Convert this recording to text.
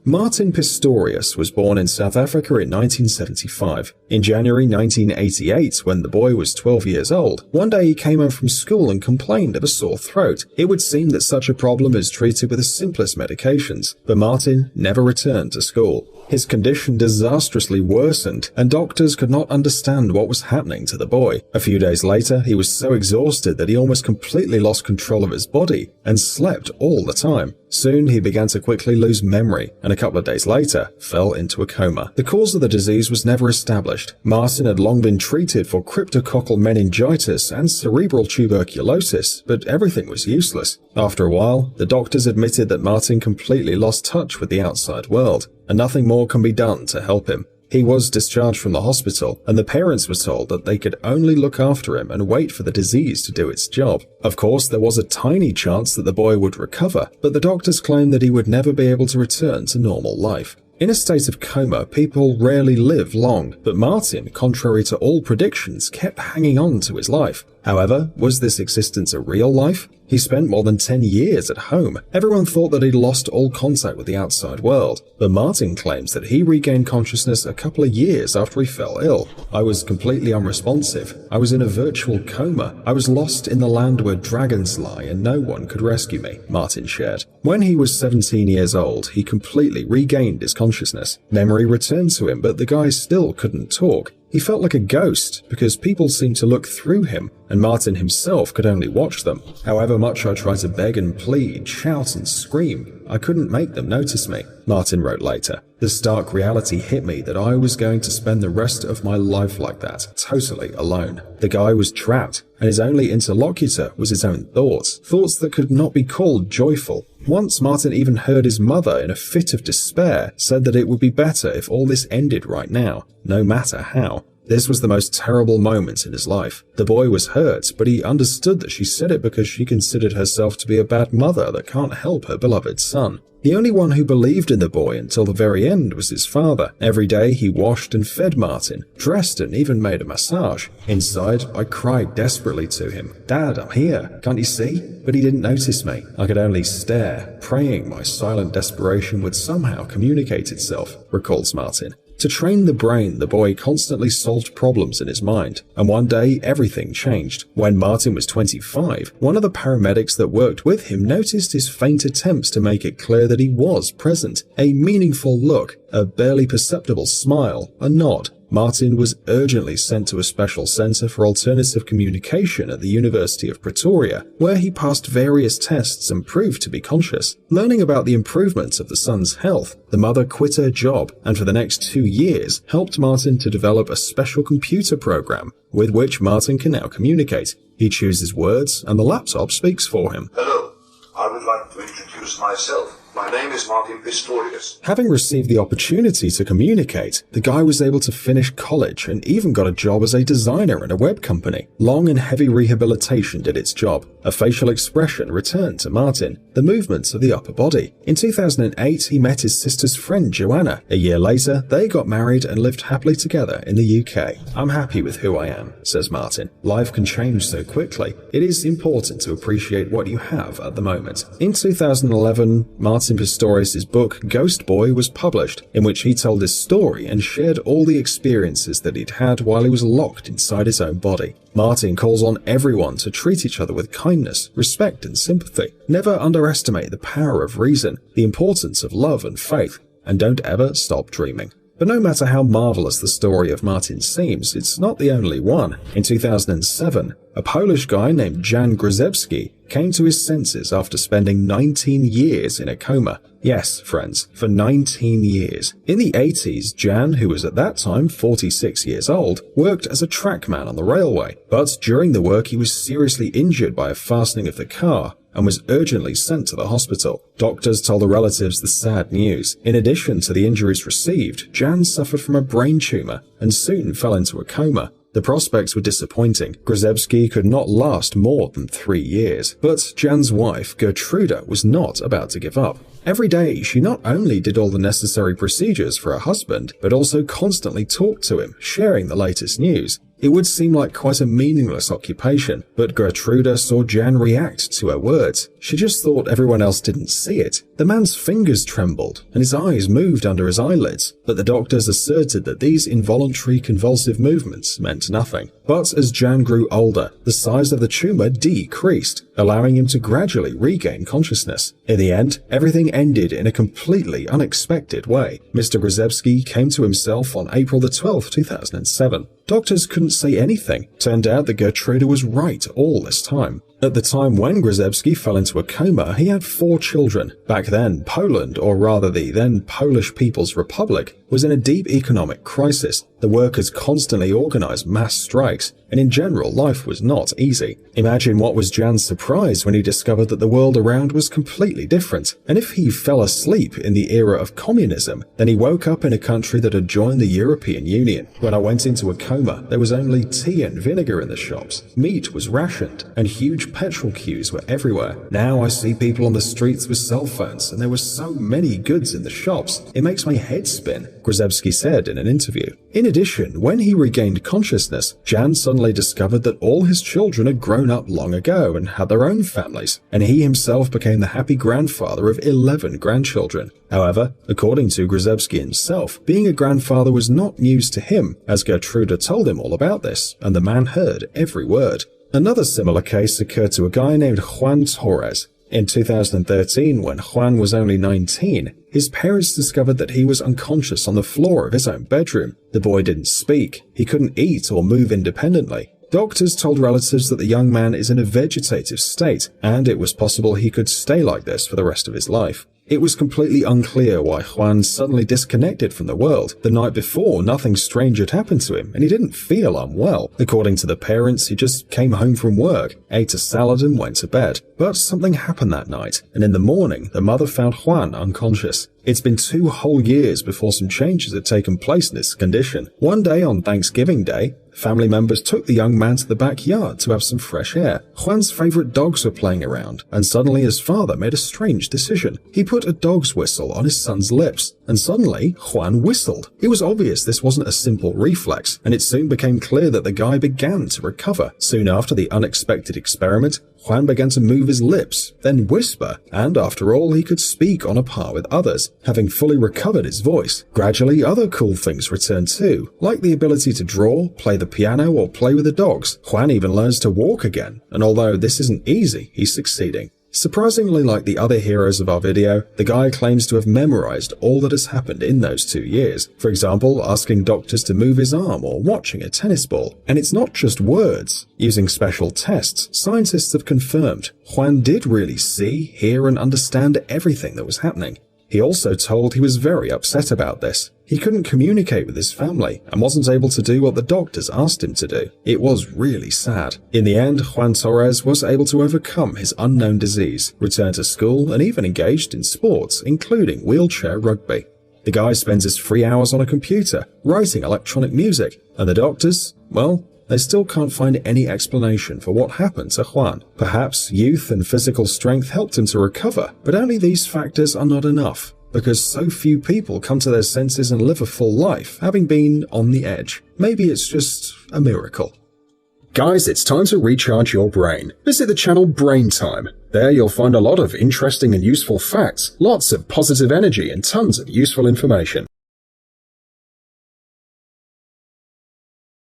Martin Pistorius was born in South Africa in 1975. In January 1988, when the boy was 12 years old, one day he came home from school and complained of a sore throat. It would seem that such a problem is treated with the simplest medications, but Martin never returned to school. His condition disastrously worsened, and doctors could not understand what was happening to the boy. A few days later, he was so exhausted that he almost completely lost control of his body and slept all the time. Soon, he began to quickly lose memory, and a couple of days later, fell into a coma. The cause of the disease was never established. Martin had long been treated for cryptococcal meningitis and cerebral tuberculosis, but everything was useless. After a while, the doctors admitted that Martin completely lost touch with the outside world, and nothing more can be done to help him. He was discharged from the hospital, and the parents were told that they could only look after him and wait for the disease to do its job. Of course, there was a tiny chance that the boy would recover, but the doctors claimed that he would never be able to return to normal life. In a state of coma, people rarely live long, but Martin, contrary to all predictions, kept hanging on to his life. However, was this existence a real life? He spent more than 10 years at home. Everyone thought that he'd lost all contact with the outside world, but Martin claims that he regained consciousness a couple of years after he fell ill. I was completely unresponsive. I was in a virtual coma. I was lost in the land where dragons lie and no one could rescue me, Martin shared. When he was 17 years old, he completely regained his consciousness. Memory returned to him, but the guy still couldn't talk. He felt like a ghost because people seemed to look through him, and Martin himself could only watch them. However much I tried to beg and plead, shout and scream, I couldn't make them notice me, Martin wrote later. The stark reality hit me that I was going to spend the rest of my life like that, totally alone. The guy was trapped, and his only interlocutor was his own thoughts that could not be called joyful. Once Martin even heard his mother, in a fit of despair, said that it would be better if all this ended right now, no matter how. This was the most terrible moment in his life. The boy was hurt, but he understood that she said it because she considered herself to be a bad mother that can't help her beloved son. The only one who believed in the boy until the very end was his father. Every day he washed and fed Martin, dressed and even made a massage. Inside, I cried desperately to him, "Dad, I'm here. Can't you see?" But he didn't notice me. I could only stare, praying my silent desperation would somehow communicate itself, recalls Martin. To train the brain, the boy constantly solved problems in his mind, and one day everything changed. When Martin was 25, one of the paramedics that worked with him noticed his faint attempts to make it clear that he was present. A meaningful look, a barely perceptible smile, a nod. Martin was urgently sent to a special center for alternative communication at the University of Pretoria, where he passed various tests and proved to be conscious. Learning about the improvements of the son's health, the mother quit her job and for the next 2 years helped Martin to develop a special computer program with which Martin can now communicate. He chooses words and the laptop speaks for him. Hello, I would like to introduce myself. My name is Martin Pistorius. Having received the opportunity to communicate, the guy was able to finish college and even got a job as a designer in a web company. Long and heavy rehabilitation did its job. A facial expression returned to Martin, the movements of the upper body. In 2008, he met his sister's friend Joanna. A year later, they got married and lived happily together in the UK. "I'm happy with who I am," says Martin. "Life can change so quickly. It is important to appreciate what you have at the moment." In 2011, Martin Pistorius' book Ghost Boy was published, in which he told his story and shared all the experiences that he'd had while he was locked inside his own body. Martin calls on everyone to treat each other with kindness, respect and sympathy. Never underestimate the power of reason, the importance of love and faith, and don't ever stop dreaming. But no matter how marvelous the story of Martin seems, it's not the only one. In 2007, a Polish guy named Jan Grzebski came to his senses after spending 19 years in a coma. Yes, friends, for 19 years. In the 80s, Jan, who was at that time 46 years old, worked as a trackman on the railway. But during the work, he was seriously injured by a fastening of the car and was urgently sent to the hospital. Doctors told the relatives the sad news. In addition to the injuries received, Jan suffered from a brain tumor and soon fell into a coma. The prospects were disappointing. Grzebski could not last more than 3 years. But Jan's wife, Gertruda, was not about to give up. Every day, she not only did all the necessary procedures for her husband, but also constantly talked to him, sharing the latest news. It would seem like quite a meaningless occupation, but Gertruda saw Jan react to her words. She just thought everyone else didn't see it. The man's fingers trembled, and his eyes moved under his eyelids, but the doctors asserted that these involuntary convulsive movements meant nothing. But as Jan grew older, the size of the tumor decreased, allowing him to gradually regain consciousness. In the end, everything ended in a completely unexpected way. Mr. Grzebski came to himself on April the 12th, 2007. Doctors couldn't say anything. Turned out that Gertruda was right all this time. At the time when Grzebski fell into a coma, he had 4 children. Back then, Poland, or rather the then Polish People's Republic, was in a deep economic crisis. The workers constantly organized mass strikes, and in general, life was not easy. Imagine what was Jan's surprise when he discovered that the world around was completely different. And if he fell asleep in the era of communism, then he woke up in a country that had joined the European Union. When I went into a coma, there was only tea and vinegar in the shops. Meat was rationed, and huge petrol queues were everywhere. Now I see people on the streets with cell phones, and there were so many goods in the shops. It makes my head spin, Grzebski said in an interview. In addition, when he regained consciousness, Jan suddenly discovered that all his children had grown up long ago and had their own families, and he himself became the happy grandfather of 11 grandchildren. However, according to Grzebski himself, being a grandfather was not news to him, as Gertruda told him all about this, and the man heard every word. Another similar case occurred to a guy named Juan Torres. In 2013, when Juan was only 19, his parents discovered that he was unconscious on the floor of his own bedroom. The boy didn't speak, he couldn't eat or move independently. Doctors told relatives that the young man is in a vegetative state, and it was possible he could stay like this for the rest of his life. It was completely unclear why Juan suddenly disconnected from the world. The night before, nothing strange had happened to him, and he didn't feel unwell. According to the parents, he just came home from work, ate a salad and went to bed. But something happened that night, and in the morning, the mother found Juan unconscious. It's been 2 whole years before some changes had taken place in his condition. One day on Thanksgiving Day, family members took the young man to the backyard to have some fresh air. Juan's favorite dogs were playing around, and suddenly his father made a strange decision. He put a dog's whistle on his son's lips, and suddenly Juan whistled. It was obvious this wasn't a simple reflex, and it soon became clear that the guy began to recover. Soon after the unexpected experiment, Juan began to move his lips, then whisper, and after all, he could speak on a par with others, having fully recovered his voice. Gradually, other cool things returned too, like the ability to draw, play the piano, or play with the dogs. Juan even learns to walk again, and although this isn't easy, he's succeeding. Surprisingly, like the other heroes of our video, the guy claims to have memorized all that has happened in those 2 years. For example, asking doctors to move his arm or watching a tennis ball. And it's not just words. Using special tests, scientists have confirmed Juan did really see, hear, and understand everything that was happening. He also told he was very upset about this. He couldn't communicate with his family and wasn't able to do what the doctors asked him to do. It was really sad. In the end, Juan Torres was able to overcome his unknown disease, return to school, and even engaged in sports, including wheelchair rugby. The guy spends his free hours on a computer, writing electronic music, and the doctors, well, they still can't find any explanation for what happened to Juan. Perhaps youth and physical strength helped him to recover, but only these factors are not enough, because so few people come to their senses and live a full life, having been on the edge. Maybe it's just a miracle. Guys, it's time to recharge your brain. Visit the channel Brain Time. There you'll find a lot of interesting and useful facts, lots of positive energy, and tons of useful information.